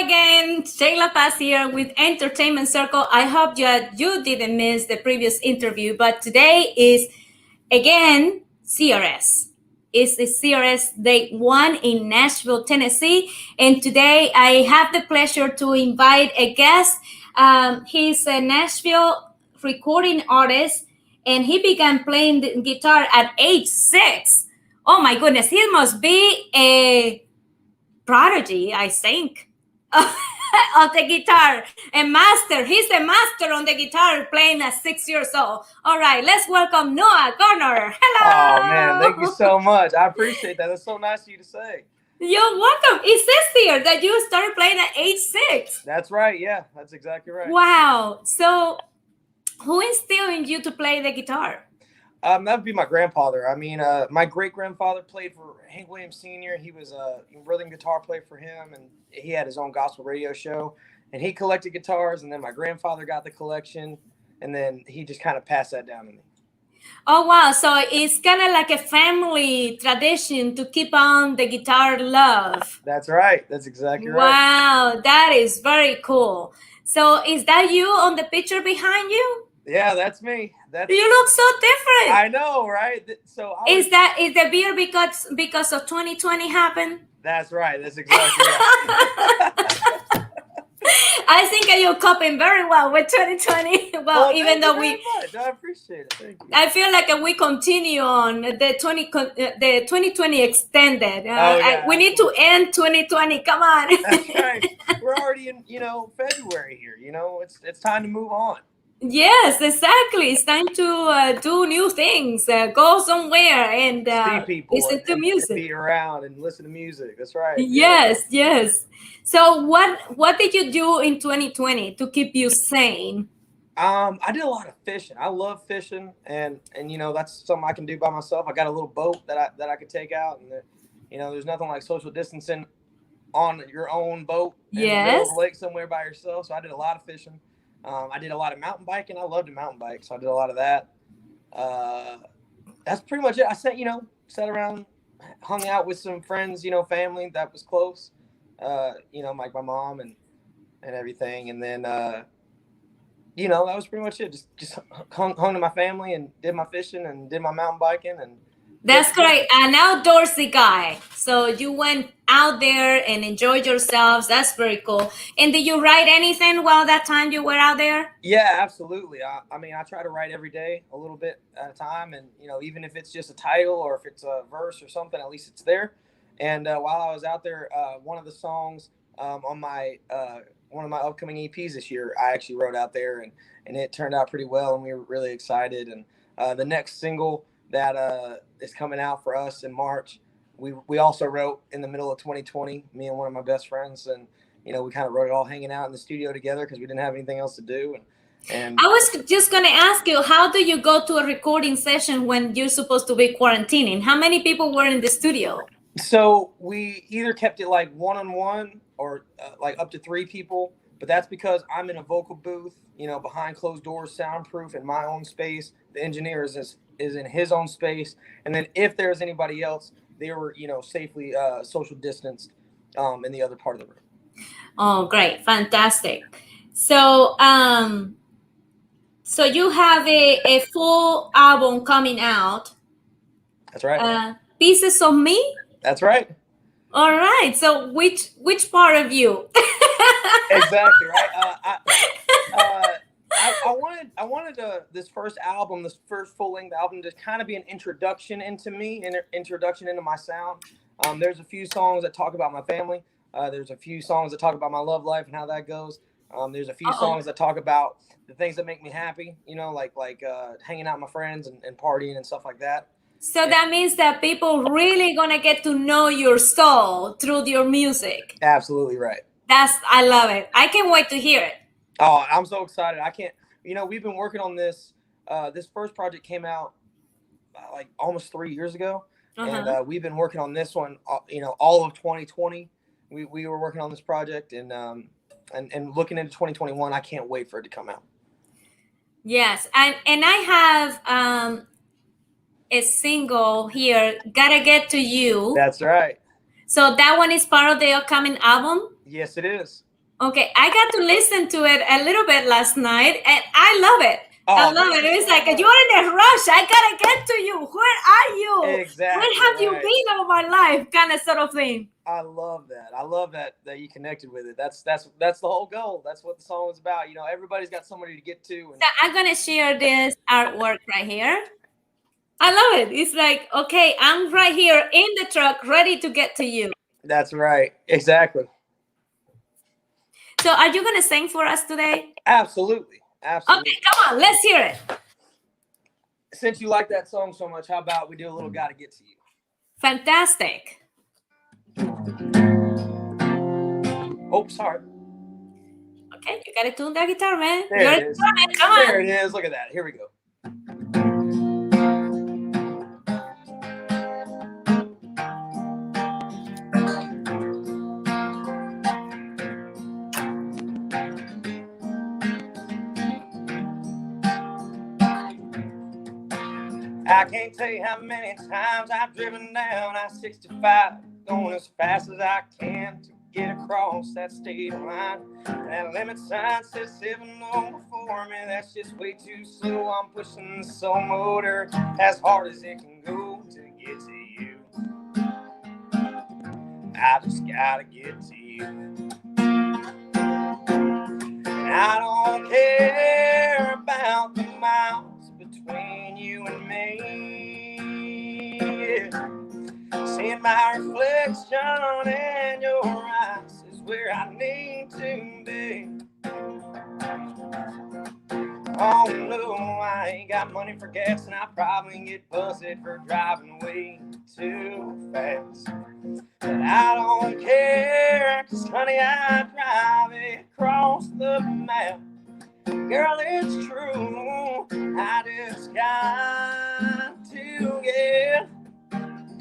again, Sheyla Paz here with Entertainment Circle. I hope you didn't miss the previous interview, but today is again CRS. It's the CRS Day 1 in Nashville, Tennessee. And today I have the pleasure to invite a guest. He's a Nashville recording artist, and he began playing the guitar at age 6. Oh my goodness, he must be a prodigy, I think, of the guitar. A master. He's a master on the guitar playing at 6 years old. All right, let's welcome Noah Garner. Hello. Oh man, thank you so much. I appreciate that. That's so nice of you to say. You're welcome. It says here that you started playing at age 6. That's right. Yeah, that's exactly right. Wow. So, who instilled in you to play the guitar? That would be my grandfather. I mean, my great grandfather played for Hank Williams Sr. He was a rhythm guitar player for him, and he had his own gospel radio show. And he collected guitars, and then my grandfather got the collection, and then he just kind of passed that down to me. Oh, wow. So it's kind of like a family tradition to keep on the guitar love. That's right. That's exactly right. Wow, that is very cool. So is that you on the picture behind you? Yeah, that's me. You look so different. I know, right? So is the beard because of 2020 happened? That's right. That's exactly right. I think you're coping very well with 2020. Well, even though I appreciate it. Thank you. I feel like we continue on the 2020 extended. We need to end 2020. Come on. That's right. We're already in February here. It's time to move on. Yes, exactly. It's time to do new things, go somewhere, and see people, listen to music. And be around and listen to music. That's right. Yes, yes. So what did you do in 2020 to keep you sane? I did a lot of fishing. I love fishing, and that's something I can do by myself. I got a little boat that I could take out, and there's nothing like social distancing on your own boat in the middle of the lake somewhere by yourself. So I did a lot of fishing. I did a lot of mountain biking. I love to mountain bike, so I did a lot of that. That's pretty much it. I sat around, hung out with some friends, family that was close. Like my mom and everything, and then that was pretty much it. Just hung to my family and did my fishing and did my mountain biking. And that's great. An outdoorsy guy. So you went out there and enjoyed yourselves. That's very cool. And did you write anything while that time you were out there? Yeah, absolutely. I mean, I try to write every day a little bit at a time, and even if it's just a title or if it's a verse or something, at least it's there. And while I was out there, one of the songs on one of my upcoming EPs this year, I actually wrote out there, and it turned out pretty well, and we were really excited. And the next single that is coming out for us in March, we also wrote in the middle of 2020, me and one of my best friends, and we kind of wrote it all hanging out in the studio together because we didn't have anything else to do. And I was just going to ask you, how do you go to a recording session when you're supposed to be quarantining? How many people were in the studio? So we either kept it like one-on-one or like up to 3 people, but that's because I'm in a vocal booth, behind closed doors, soundproof, in my own space. The engineer is in his own space, and then if there's anybody else, they were safely social distanced in the other part of the room. Oh, great, fantastic! So so you have a full album coming out. That's right. Pieces of Me. That's right. All right. So which part of you? Exactly right. I wanted this first album, this first full length album, to kind of be an introduction into me, an introduction into my sound. There's a few songs that talk about my family. There's a few songs that talk about my love life and how that goes. There's a few songs that talk about the things that make me happy. Like hanging out with my friends and partying and stuff like that. So that means that people really gonna get to know your soul through your music. Absolutely right. I love it. I can't wait to hear it. Oh, I'm so excited. I can't, we've been working on this. This first project came out like almost 3 years ago. And we've been working on this one, all of 2020. We were working on this project and looking into 2021. I can't wait for it to come out. Yes. And I have, a single here, Gotta Get to You. That's right. So that one is part of the upcoming album? Yes, it is. Okay, I got to listen to it a little bit last night, and I love it. I Oh, love thank it. you It's so like much. you're in a rush. I gotta get to you. Where are you? Where Exactly have you right. been all my life? Kind of sort of thing. I love that. I love that you connected with it. That's the whole goal. That's what the song is about. You know, everybody's got somebody to get to, and So I'm gonna share this artwork right here. I love it. It's like, okay, I'm right here in the truck, ready to get to you. that's right. Exactly. So are you gonna sing for us today? Absolutely. Absolutely. Okay, come on, let's hear it. Since you like that song so much, how about we do a little "Gotta Get to You"? Fantastic. Oh, sorry. Okay, you gotta tune that guitar, man. There You're it a is. guitar man. Come There on. it is. Look at that. Here we go. I can't tell you how many times I've driven down I-65, going as fast as I can to get across that state line. That limit sign says 70 before me. That's just way too slow. I'm pushing the soul motor as hard as it can go to get to you. I just gotta get to you. And I don't care about the miles between you and me. Seeing my reflection in your eyes is where I need to be. Oh no, I ain't got money for gas, and I probably get busted for driving way too fast. But I don't care, 'cause honey, I drive it across the map. Girl, it's true, I just got to get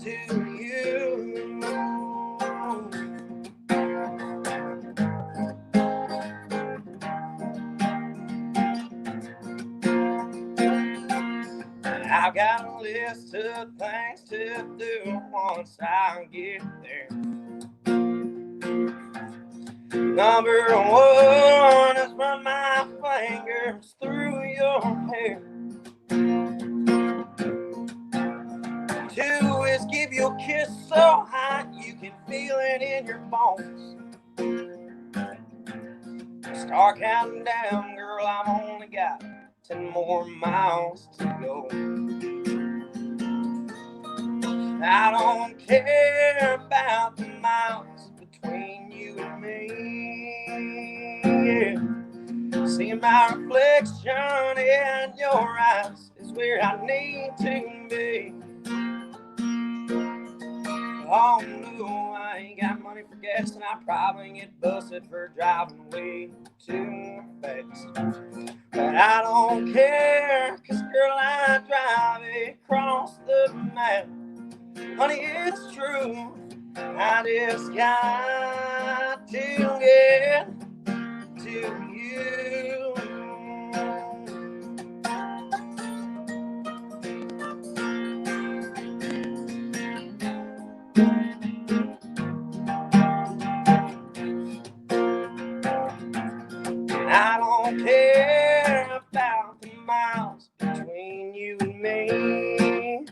to you. I've got a list of things to do once I get there. Number one is run my fingers through your hair. Two is give you a kiss so hot you can feel it in your bones. Start counting down, girl, I've only got 10 more miles to go. I don't care about the miles between you and me. Yeah. Seeing my reflection in your eyes is where I need to be. Oh no, I ain't got money for gas, and I probably get busted for driving way too fast. But I don't care, 'cause girl, I drive it across the map. Honey, it's true, I just got to get to you. And I don't care about the miles between you and me.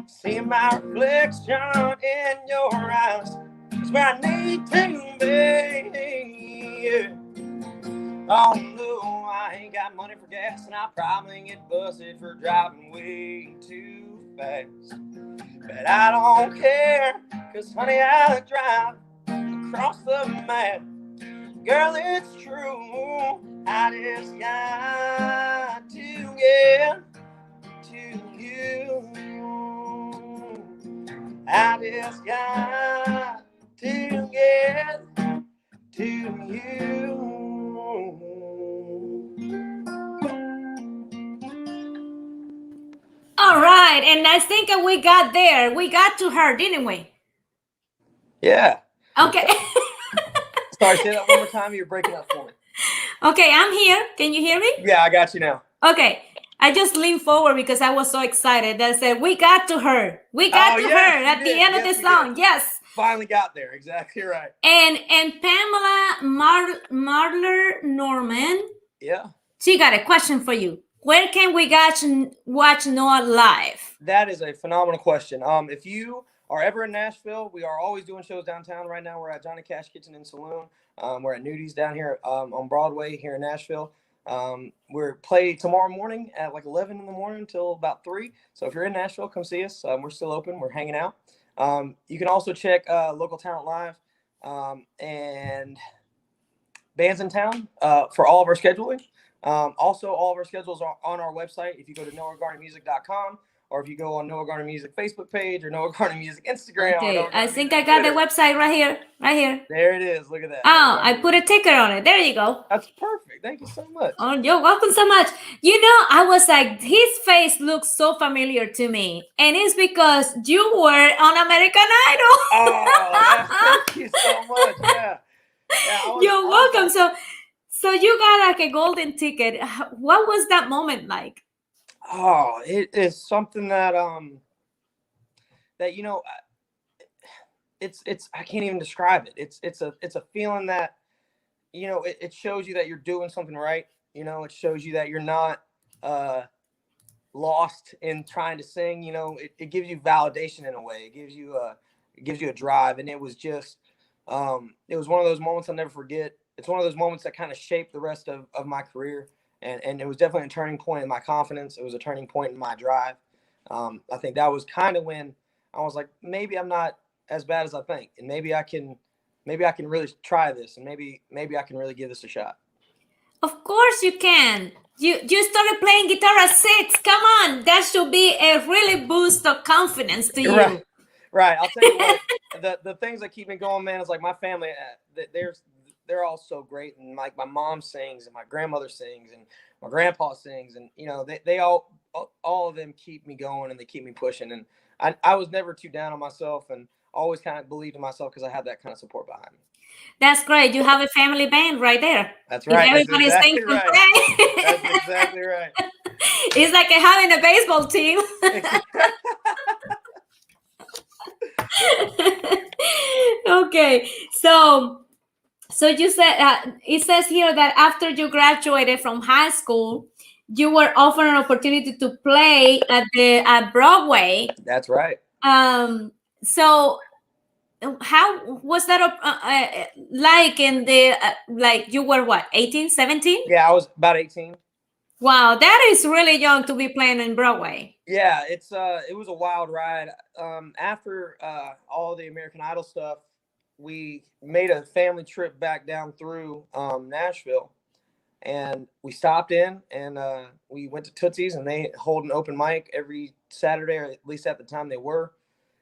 Seeing my reflection in your eyes is where I need to be. Yeah. Oh no, I ain't got money for gas, and I probably get busted for driving way too fast. But I don't care, 'cause honey, I drive across the map. Girl, it's true, I just got to get to you. I just got to get to you. All right, and I think we got there. We got to her, didn't we? Yeah. Okay. Sorry, say that one more time. You're breaking up for me. Okay, I'm here. Can you hear me? Yeah, I got you now. Okay. I just leaned forward because I was so excited. I said, we got to her. We got to her at the end of the song. Yes. Finally got there. Exactly right. And Pamela Marler Norman. Yeah. She got a question for you. Where can we watch Noah live? That is a phenomenal question. If you are ever in Nashville, we are always doing shows downtown. Right now, we're at Johnny Cash Kitchen and Saloon. We're at Nudies down here on Broadway here in Nashville. We're play tomorrow morning at like 11 in the morning until about 3. So if you're in Nashville, come see us. We're still open. We're hanging out. You can also check Local Talent Live and Bands in Town for all of our scheduling. Also, all of our schedules are on our website. If you go to noahgarnermusic.com, or if you go on Noah Garner Music Facebook page or Noah Garner Music Instagram. Okay, I think I got the website right here. Right here. There it is. Look at that. Oh, I put a ticker on it. There you go. That's perfect. Thank you so much. Oh, you're welcome so much. You know, I was like, his face looks so familiar to me. And it's because you were on American Idol. Oh, thank you so much. Yeah. You're welcome. So you got like a golden ticket. What was that moment like? Oh, it is something that you know, it's I can't even describe it. It's a feeling that, you know, it shows you that you're doing something right. You know, it shows you that you're not lost in trying to sing. You know, it gives you validation in a way. It gives you a drive, and it was just it was one of those moments I'll never forget. It's one of those moments that kind of shaped the rest of my career. And it was definitely a turning point in my confidence. It was a turning point in my drive. I think that was kind of when I was like, maybe I'm not as bad as I think, and maybe I can really try this, and maybe I can really give this a shot. Of course you can. You started playing guitar at 6. Come on, that should be a really boost of confidence to you. Right. I'll tell you what. the things that keep me going, man, is like my family. They're all so great, and like my mom sings, and my grandmother sings, and my grandpa sings, and you know they all of them keep me going, and they keep me pushing. And I was never too down on myself, and always kind of believed in myself because I had that kind of support behind me. That's great. You have a family band right there. That's right. Everybody's exactly right. That's exactly right. It's like having a baseball team. Okay, so you said it says here that after you graduated from high school, you were offered an opportunity to play at Broadway. That's right. So how was that like in the like you were what, 18, 17? Yeah, I was about 18. Wow, that is really young to be playing in Broadway. Yeah, it was a wild ride. After all the American Idol stuff, we made a family trip back down through Nashville, and we stopped in and we went to Tootsie's, and they hold an open mic every Saturday, or at least at the time they were.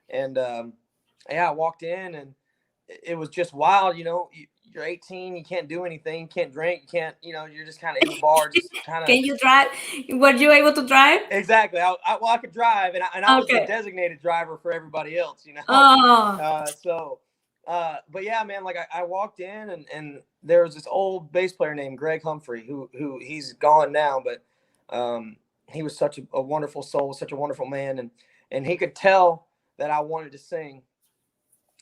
And I walked in, and it was just wild. You know, you're 18, you can't do anything, you can't drink, you can't, you know, you're just kind of in the bar, just kind of. Can you drive? Were you able to drive? Exactly. I could drive, and I was the designated driver for everybody else, you know. Oh. But yeah, man, like I walked in, and there was this old bass player named Greg Humphrey, who he's gone now, but he was such a wonderful soul, such a wonderful man, and he could tell that I wanted to sing.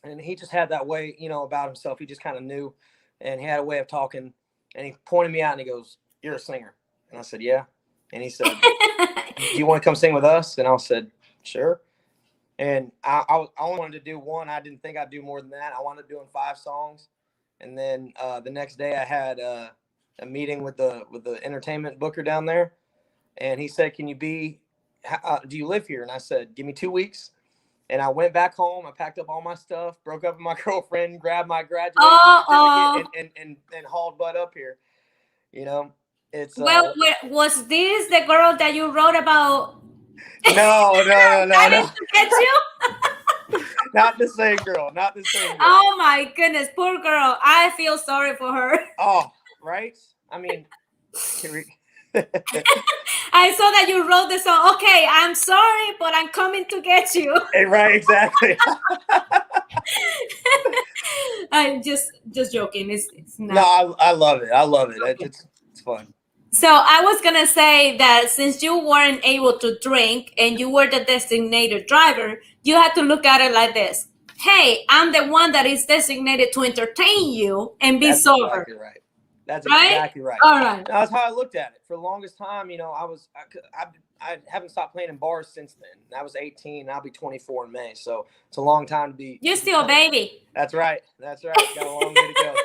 And he just had that way, you know, about himself. He just kind of knew, and he had a way of talking. And he pointed me out, and he goes, "You're a singer." And I said, "Yeah." And he said, "Do you want to come sing with us?" And I said, "Sure." And I only wanted to do one. I didn't think I'd do more than that. I wound up doing 5 songs. And then the next day I had a meeting with the entertainment booker down there. And he said, "Can you do you live here?" And I said, "Give me 2 weeks." And I went back home. I packed up all my stuff, broke up with my girlfriend, grabbed my graduation certificate, and hauled butt up here. You know, it's well. Was this the girl that you wrote about? No. To get you? Not the same girl. Not the same girl. Oh my goodness, poor girl. I feel sorry for her. Oh, right. I mean, I saw that you wrote the song. Okay, I'm sorry, but I'm coming to get you. Right, exactly. I'm just joking. It's not. No, I love it. I love it. Okay. It's fun. So I was gonna say that since you weren't able to drink and you were the designated driver, you had to look at it like this. hey, I'm the one that is designated to entertain you and be That's sober. exactly right. That's Right? exactly right. All right. That's how I looked at it. For the longest time, I haven't stopped playing in bars since then. I was 18. I'll be 24 in May, so it's a long time to be. You're still a baby. That's right. That's right. Got a long way to go.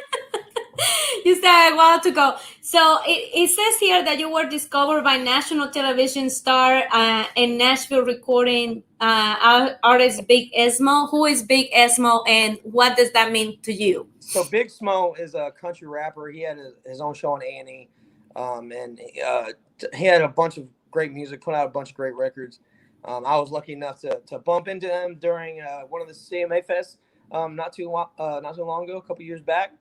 You still have a while to go. So it says here that you were discovered by national television star in Nashville recording artist Big Esmo. Who is Big Esmo, and what does that mean to you? So Big Smo is a country rapper. He had his own show on A&E, and he had a bunch of great music, put out a bunch of great records. I was lucky enough to bump into him during one of the CMA Fests not too long ago, a couple years back.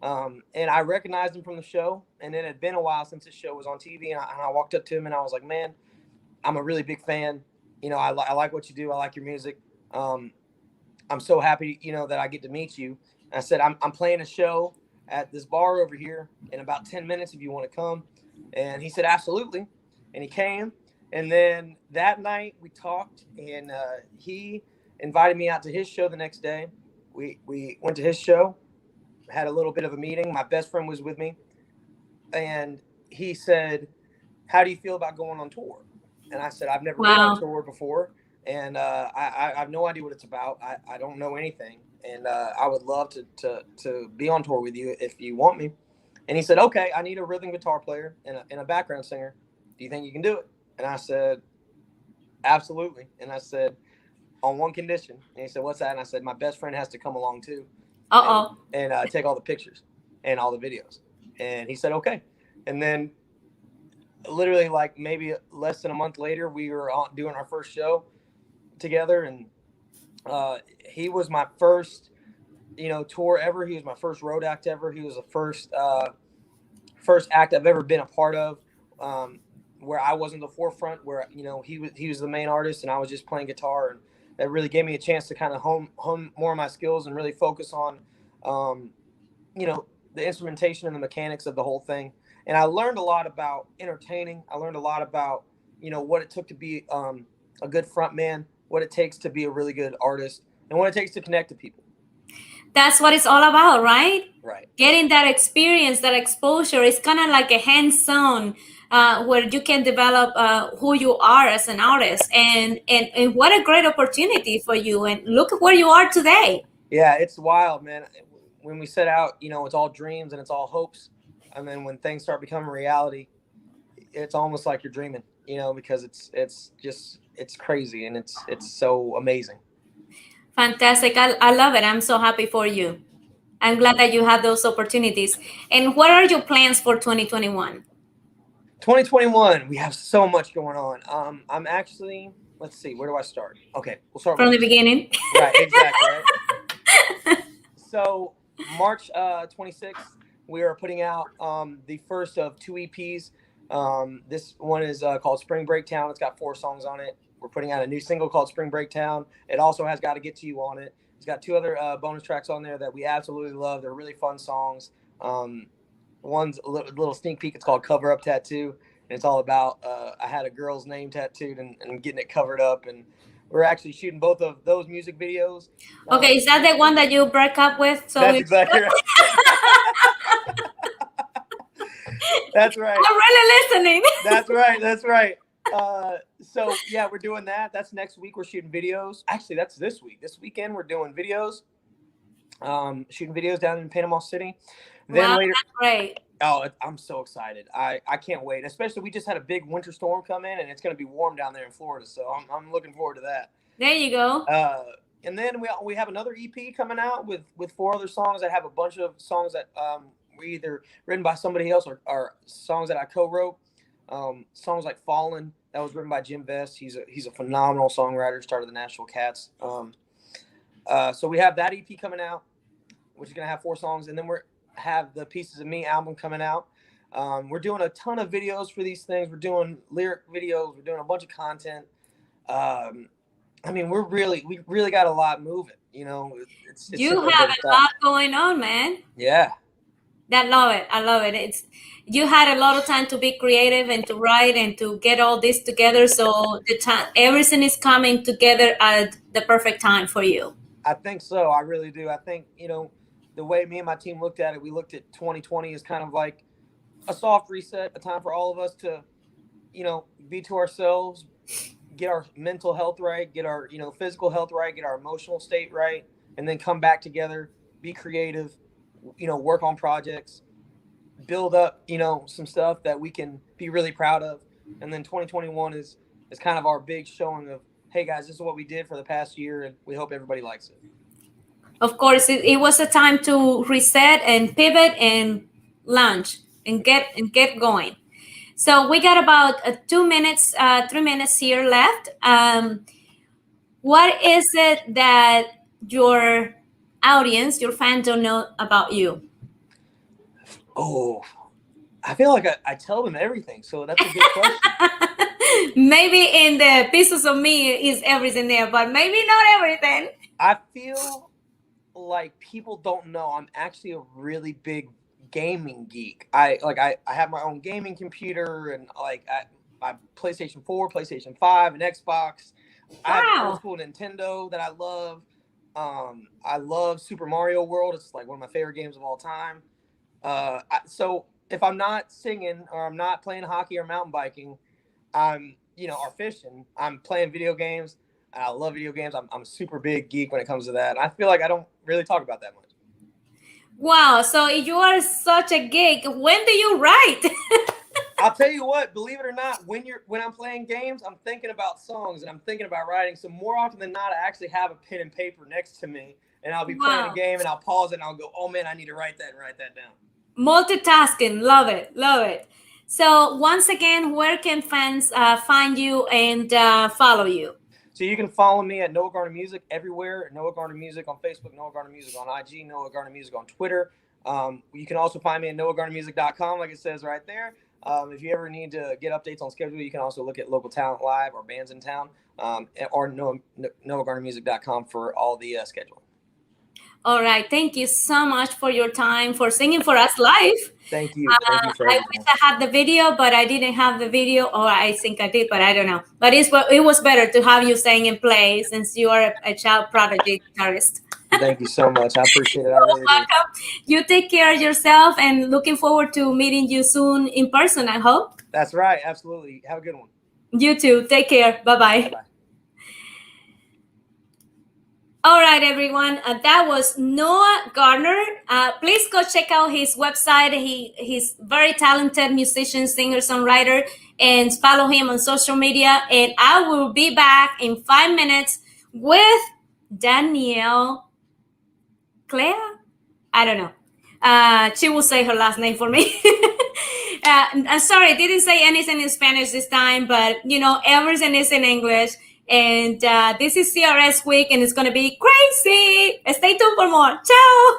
And I recognized him from the show, and it had been a while since his show was on TV. And I walked up to him and I was like, man, I'm a really big fan. I like what you do. I like your music. I'm so happy, that I get to meet you. And I said, I'm playing a show at this bar over here in about 10 minutes if you want to come. And he said, absolutely. And he came. And then that night we talked, and he invited me out to his show the next day. We went to his show, had a little bit of a meeting. My best friend was with me. And he said, how do you feel about going on tour? And I said, I've never been on tour before. And I have no idea what it's about. I don't know anything. And I would love to be on tour with you if you want me. And he said, okay, I need a rhythm guitar player and a background singer. Do you think you can do it? And I said, absolutely. And I said, on one condition. And he said, what's that? And I said, my best friend has to come along too. And take all the pictures and all the videos. And he said, okay. And then literally like maybe less than a month later, we were doing our first show together. And he was my first, tour ever. He was my first road act ever. He was the first act I've ever been a part of, where I wasn't the forefront, where, he was the main artist and I was just playing guitar. And that really gave me a chance to kind of hone more of my skills and really focus on, the instrumentation and the mechanics of the whole thing. And I learned a lot about entertaining. I learned a lot about, what it took to be a good front man, what it takes to be a really good artist, and what it takes to connect to people. That's what it's all about, right? Right. Getting that experience, that exposure is kind of like a hands-on where you can develop who you are as an artist. And what a great opportunity for you. And look at where you are today. Yeah, it's wild, man. When we set out, it's all dreams and it's all hopes. And then when things start becoming reality, it's almost like you're dreaming, because it's crazy and it's so amazing. Fantastic. I love it. I'm so happy for you. I'm glad that you had those opportunities. And what are your plans for 2021? 2021, we have so much going on. I'm actually, let's see, where do I start? Okay, we'll start from the beginning. Right, exactly. Right? So March 26th, we are putting out the first of 2 EPs. This one is called Spring Break Town. It's got 4 songs on it. We're putting out a new single called Spring Break Town. It also has Gotta Get to You on it. It's got 2 other bonus tracks on there that we absolutely love. They're really fun songs. One's a little sneak peek. It's called Cover Up Tattoo. And it's all about I had a girl's name tattooed and getting it covered up. And we're actually shooting both of those music videos. Okay, is that the one that you broke up with? So that's exactly right. That's right. I'm really listening. That's right. So yeah, we're doing that. That's next week. We're shooting videos. Actually, that's this week. This weekend we're doing videos. Shooting videos down in Panama City. Then later, that's great. Oh, I'm so excited. I can't wait. Especially we just had a big winter storm come in and it's going to be warm down there in Florida. So I'm looking forward to that. There you go. And then we have another EP coming out with 4 other songs. I have a bunch of songs that we either written by somebody else or songs that I co-wrote. Songs like Fallen, that was written by Jim Best. He's a phenomenal songwriter, started the Nashville Cats. So we have that EP coming out, which is going to have 4 songs. And then we're have the Pieces of Me album coming out. We're doing a ton of videos for these things. We're doing lyric videos. We're doing a bunch of content. I mean, we really got a lot moving, it's you have a lot going on, man. Yeah. I love it. You had a lot of time to be creative and to write and to get all this together. So everything is coming together at the perfect time for you. I think so. I really do. I think, the way me and my team looked at it, we looked at 2020 as kind of like a soft reset, a time for all of us to, be to ourselves, get our mental health right, get our, physical health right, get our emotional state right, and then come back together, be creative, work on projects, build up, some stuff that we can be really proud of. And then 2021 is kind of our big showing of, hey guys, this is what we did for the past year, and we hope everybody likes it. Of course, it was a time to reset and pivot and launch and get going. So we got about 2 minutes, 3 minutes here left. What is it that your audience, your fans don't know about you? Oh, I feel like I tell them everything, so that's a good question. Maybe in the pieces of me is everything there, but maybe not everything. I feel like people don't know I'm actually a really big gaming geek. I have my own gaming computer, and my PlayStation 4, PlayStation 5, and Xbox. I have an old school Nintendo that I love. I love Super Mario World. It's like one of my favorite games of all time. So if I'm not singing or I'm not playing hockey or mountain biking, I'm or fishing, I'm playing video games. I love video games. I'm a super big geek when it comes to that. I feel like I don't really talk about that much. Wow. So you are such a geek. When do you write? I'll tell you what, believe it or not, when I'm playing games, I'm thinking about songs and I'm thinking about writing. So more often than not, I actually have a pen and paper next to me, and I'll be playing a game and I'll pause it and I'll go, oh man, I need to write that and write that down. Multitasking. Love it. Love it. So once again, where can fans find you and follow you? So you can follow me at Noah Garner Music everywhere. Noah Garner Music on Facebook, Noah Garner Music on IG, Noah Garner Music on Twitter. You can also find me at noahgarnermusic.com, like it says right there. If you ever need to get updates on schedule, you can also look at Local Talent Live or bands in town, or noahgarnermusic.com for all the schedule. All right. Thank you so much for your time, for singing for us live. Thank you. Thank you for I wish I had the video, but I didn't have the video, or I think I did, but I don't know. But it was better to have you sing and play since you are a child prodigy guitarist. Thank you so much. I appreciate it. I really welcome. You take care of yourself, and looking forward to meeting you soon in person, I hope. That's right. Absolutely. Have a good one. You too. Take care. Bye-bye. Bye-bye. All right, everyone. That was Noah Garner. Please go check out his website. He's very talented musician, singer, songwriter, and follow him on social media. And I will be back in 5 minutes with Danielle Claire. I don't know. She will say her last name for me. I'm sorry, I didn't say anything in Spanish this time, but everything is in English. And this is CRS week, and it's going to be crazy. Stay tuned for more. Ciao.